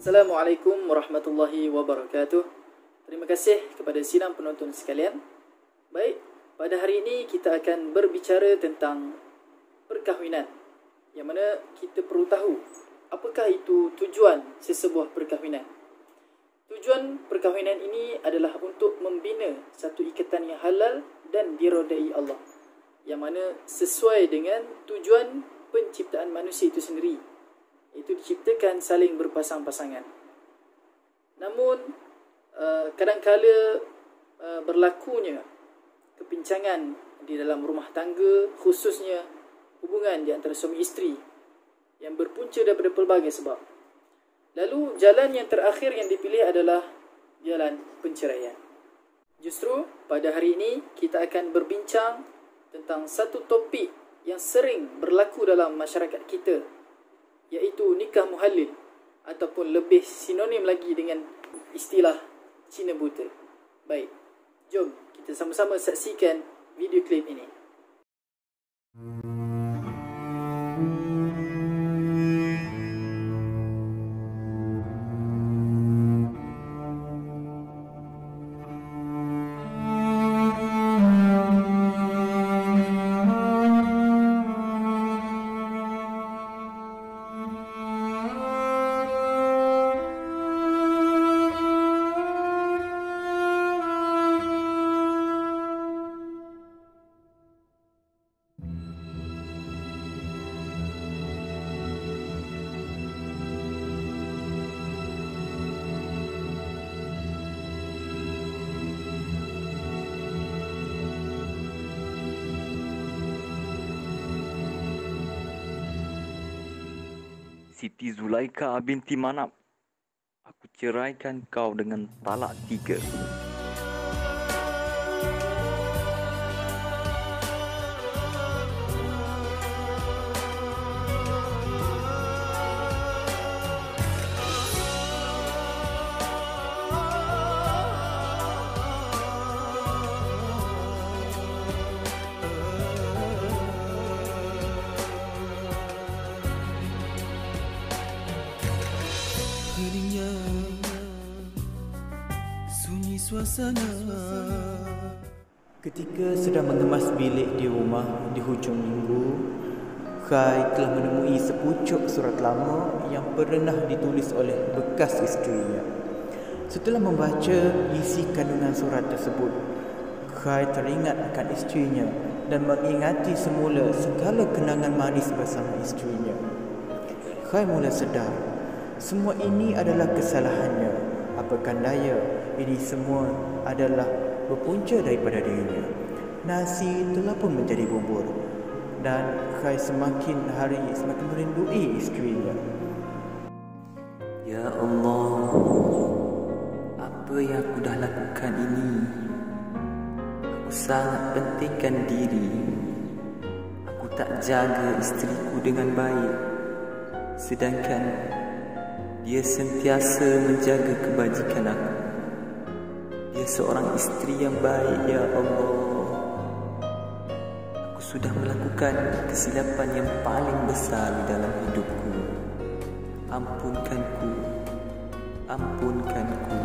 Assalamualaikum warahmatullahi wabarakatuh. Terima kasih kepada sidang penonton sekalian. Baik, pada hari ini kita akan berbicara tentang perkahwinan, yang mana kita perlu tahu apakah itu tujuan sesebuah perkahwinan. Tujuan perkahwinan ini adalah untuk membina satu ikatan yang halal dan dirodai Allah, yang mana sesuai dengan tujuan penciptaan manusia itu sendiri, iaitu diciptakan saling berpasang-pasangan. Namun kadang-kala berlakunya kepincangan di dalam rumah tangga, khususnya hubungan di antara suami isteri, yang berpunca daripada pelbagai sebab. Lalu jalan yang terakhir yang dipilih adalah jalan penceraian. Justru pada hari ini kita akan berbincang tentang satu topik yang sering berlaku dalam masyarakat kita, iaitu nikah muhallil, ataupun lebih sinonim lagi dengan istilah Cina buta. Baik, jom kita sama-sama saksikan video klip ini. Siti Zulaika binti Manap, aku ceraikan kau dengan talak 3. Heningnya sunyi suasana ketika sedang mengemas bilik di rumah di hujung minggu. Khai telah menemui sepucuk surat lama yang pernah ditulis oleh bekas isterinya. Setelah membaca isi kandungan surat tersebut, Khai teringat akan isterinya dan mengingati semula segala kenangan manis bersama isterinya. Khai mula sedar semua ini adalah kesalahannya. Apakah daya, ini semua adalah berpunca daripada dirinya. Nasi telah pun menjadi bubur, dan Khai semakin hari semakin merindui isterinya. Ya Allah, apa yang aku dah lakukan ini? Aku sangat pentingkan diri. Aku tak jaga isteriku dengan baik, sedangkan dia sentiasa menjaga kebajikan aku. Dia seorang isteri yang baik, ya Allah. Aku sudah melakukan kesilapan yang paling besar di dalam hidupku. Ampunkanku, ampunkanku.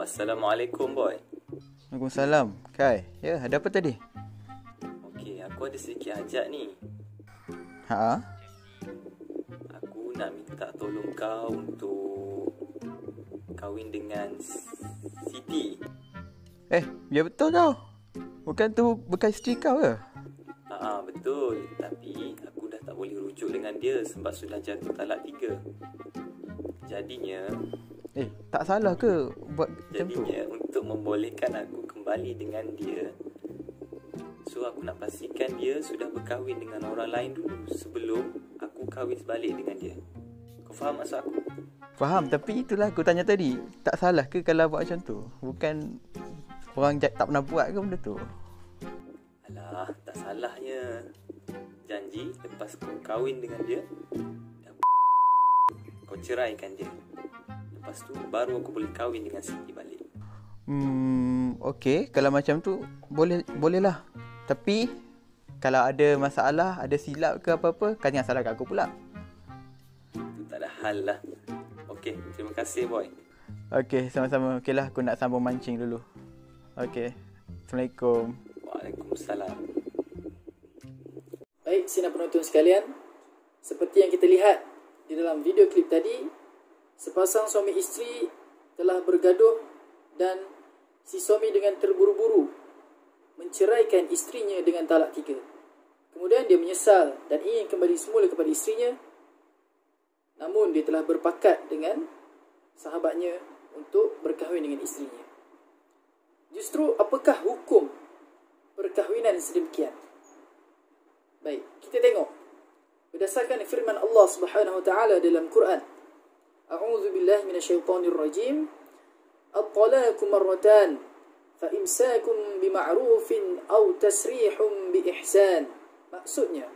Assalamualaikum, boy. Waalaikumsalam. Kai, ya, ada apa tadi? Okey, aku ada sedikit hajat ni. Ha? Aku nak minta tolong kau untuk kahwin dengan Siti. Ya betul kau. Bukan tu bekas isteri kau ke? Betul. Tapi aku dah tak boleh rujuk dengan dia sebab sudah jatuh talak 3. Jadinya Tak salah ke buat macam tu? untuk membolehkan aku kembali dengan dia, so aku nak pastikan dia sudah berkahwin dengan orang lain dulu sebelum aku kahwin balik dengan dia. Kau faham maksud aku? Faham, tapi itulah aku tanya tadi. Tak salah ke kalau buat macam tu? Bukan orang tak pernah buat ke benda tu? Alah, tak salahnya. Janji lepas kau kahwin dengan dia dan kau ceraikan dia. Lepas tu baru aku boleh kahwin dengan Siti balik. Okey, kalau macam tu bolehlah. Tapi kalau ada masalah, ada silap ke apa-apa, kau jangan salahkan aku pula. Itu tak ada hal lah. Okey, terima kasih, boy. Okey, sama-sama. Okeylah, aku nak sambung mancing dulu. Okey. Assalamualaikum. Waalaikumsalam. Baik, sidang penonton sekalian, seperti yang kita lihat di dalam video klip tadi, sepasang suami isteri telah bergaduh dan si suami dengan terburu-buru menceraikan isterinya dengan talak 3. Kemudian dia menyesal dan ingin kembali semula kepada isterinya, namun dia telah berpakat dengan sahabatnya untuk berkahwin dengan isterinya. Justru apakah hukum perkahwinan sedemikian? Baik, kita tengok berdasarkan firman Allah Subhanahu wa taala dalam Quran. A'udzu billahi minasyaitonir rajim. At-talaqu marratan fa imsakum bima'rufin aw tasrihum biihsan. Maksudnya,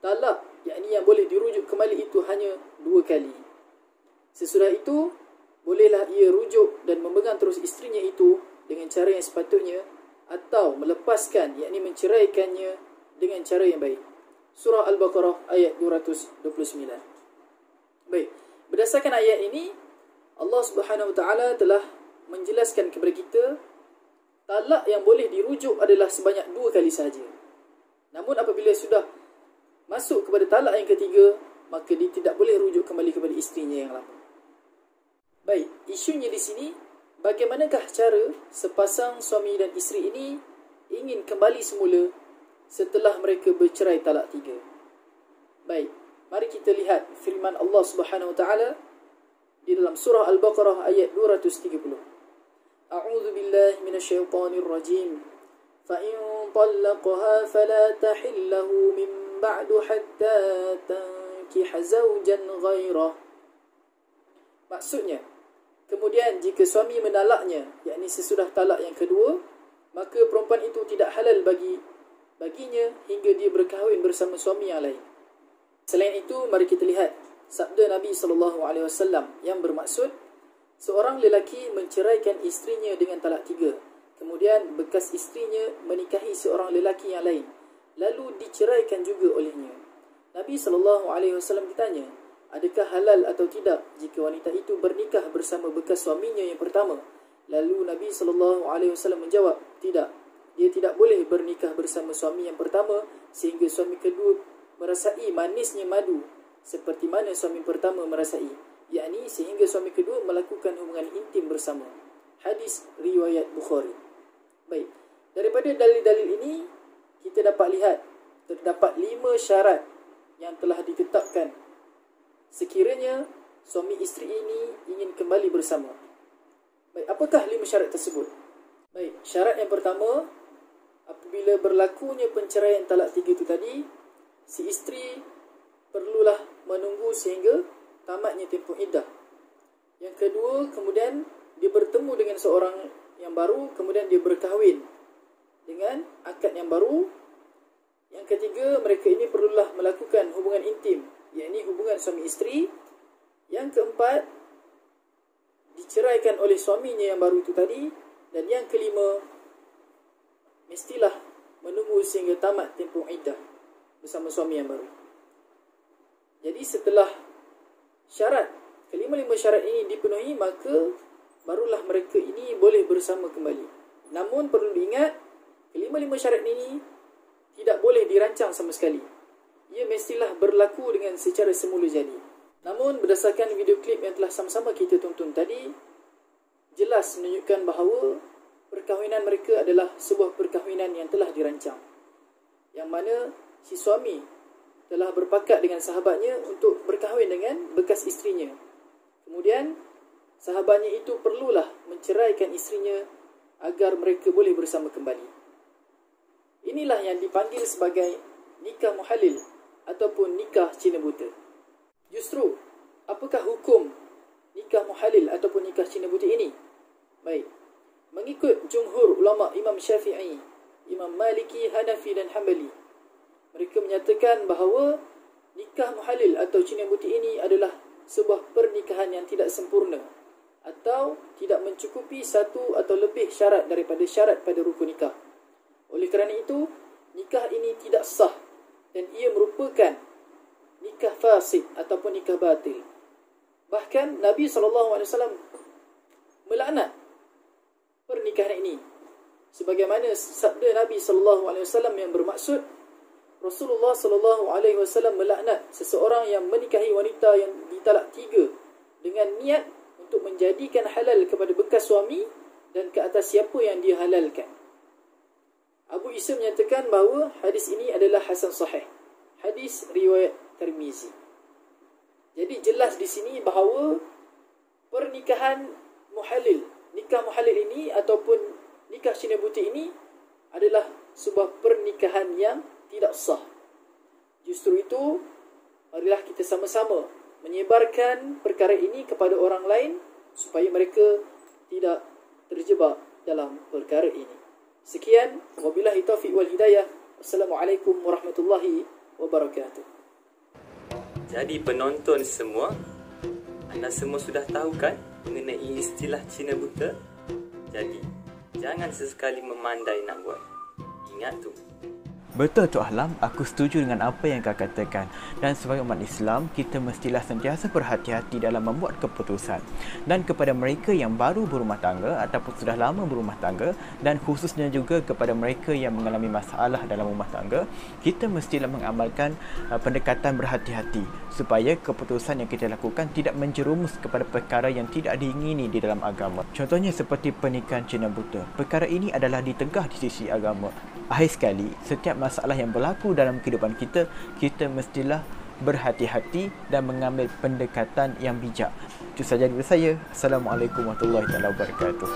talak yakni yang boleh dirujuk kembali itu hanya 2 kali. Sesudah itu, bolehlah ia rujuk dan memegang terus isterinya itu dengan cara yang sepatutnya atau melepaskan yakni menceraikannya dengan cara yang baik. Surah Al-Baqarah ayat 229. Baik, berdasarkan ayat ini Allah Subhanahu wa taala telah menjelaskan kepada kita talak yang boleh dirujuk adalah sebanyak 2 kali sahaja. Namun apabila sudah masuk kepada talak yang ketiga, maka dia tidak boleh rujuk kembali kepada isterinya yang lama. Baik, isunya di sini, bagaimanakah cara sepasang suami dan isteri ini ingin kembali semula setelah mereka bercerai talak 3. Baik, mari kita lihat firman Allah Subhanahu wa taala di dalam surah Al-Baqarah ayat 230. A'udzu billahi minasyaitonir rajim. Fa in talaqaha fala tahillahu min ba'du hatta tankiha zawjan ghairah. Maksudnya, kemudian jika suami menalaknya, yakni sesudah talak yang kedua, maka perempuan itu tidak halal baginya hingga dia berkahwin bersama suami yang lain. Selain itu, mari kita lihat sabda Nabi SAW yang bermaksud seorang lelaki menceraikan isterinya dengan talak 3, kemudian bekas isterinya menikahi seorang lelaki yang lain, lalu diceraikan juga olehnya. Nabi SAW ditanya, adakah halal atau tidak jika wanita itu bernikah bersama bekas suaminya yang pertama? Lalu Nabi SAW menjawab, tidak. Dia tidak boleh bernikah bersama suami yang pertama sehingga suami kedua merasai manisnya madu seperti mana suami pertama merasai, yakni sehingga suami kedua melakukan hubungan intim bersama. Hadis riwayat Bukhari. Baik, daripada dalil-dalil ini kita dapat lihat terdapat 5 syarat yang telah ditetapkan sekiranya suami isteri ini ingin kembali bersama. Baik, apakah 5 syarat tersebut? Baik, syarat yang pertama, apabila berlakunya penceraian talak 3 itu tadi, si isteri perlulah menunggu sehingga tamatnya tempoh iddah. Yang kedua, kemudian dia bertemu dengan seorang yang baru, kemudian dia berkahwin dengan akad yang baru. Yang ketiga, mereka ini perlulah melakukan hubungan intim, yakni hubungan suami isteri. Yang keempat, diceraikan oleh suaminya yang baru itu tadi. Dan yang kelima, mestilah menunggu sehingga tamat tempoh iddah bersama suami yang baru. Jadi setelah kelima-lima syarat ini dipenuhi, maka barulah mereka ini boleh bersama kembali. Namun perlu diingat, kelima-lima syarat ini tidak boleh dirancang sama sekali. Ia mestilah berlaku dengan secara semula jadi. Namun berdasarkan video klip yang telah sama-sama kita tonton tadi, jelas menunjukkan bahawa perkahwinan mereka adalah sebuah perkahwinan yang telah dirancang, yang mana si suami telah berpakat dengan sahabatnya untuk berkahwin dengan bekas isterinya. Kemudian sahabatnya itu perlulah menceraikan isterinya agar mereka boleh bersama kembali. Inilah yang dipanggil sebagai nikah muhalil ataupun nikah Cina buta. Justru, apakah hukum nikah muhalil ataupun nikah Cina buta ini? Baik, mengikut jumhur ulama Imam Syafi'i, Imam Maliki, Hanafi dan Hanbali, mereka menyatakan bahawa nikah muhalil atau Cina buta ini adalah sebuah pernikahan yang tidak sempurna atau tidak mencukupi satu atau lebih syarat daripada syarat pada rukun nikah. Oleh kerana itu, nikah ini tidak sah dan ia merupakan nikah fasid ataupun nikah batil. Bahkan Nabi SAW melaknat pernikahan ini. Sebagaimana sabda Nabi SAW yang bermaksud, Rasulullah SAW melaknat seseorang yang menikahi wanita yang ditalak 3 dengan niat untuk menjadikan halal kepada bekas suami dan ke atas siapa yang dia halalkan. Abu Isa menyatakan bahawa hadis ini adalah hasan sahih. Hadis riwayat Tirmizi. Jadi jelas di sini bahawa pernikahan muhalil, nikah muhalil ini ataupun nikah Cina buta ini adalah sebuah pernikahan yang tidak sah. Justru itu, marilah kita sama-sama menyebarkan perkara ini kepada orang lain supaya mereka tidak terjebak dalam perkara ini. Sekian, wabillahi taufiq wal hidayah. Assalamualaikum warahmatullahi wabarakatuh. Jadi penonton semua, anda semua sudah tahu kan mengenai istilah Cina buta? Jadi, jangan sesekali memandai nak buat. Ingat tu. Betul Tok Ahlam, aku setuju dengan apa yang kau katakan. Dan sebagai umat Islam, kita mestilah sentiasa berhati-hati dalam membuat keputusan. Dan kepada mereka yang baru berumah tangga ataupun sudah lama berumah tangga, dan khususnya juga kepada mereka yang mengalami masalah dalam rumah tangga, kita mestilah mengamalkan pendekatan berhati-hati supaya keputusan yang kita lakukan tidak menjerumus kepada perkara yang tidak diingini di dalam agama. Contohnya seperti pernikahan Cina buta. Perkara ini adalah ditegah di sisi agama. Akhir sekali, setiap masalah yang berlaku dalam kehidupan kita, kita mestilah berhati-hati dan mengambil pendekatan yang bijak. Itu sahaja dari saya. Assalamualaikum warahmatullahi wabarakatuh.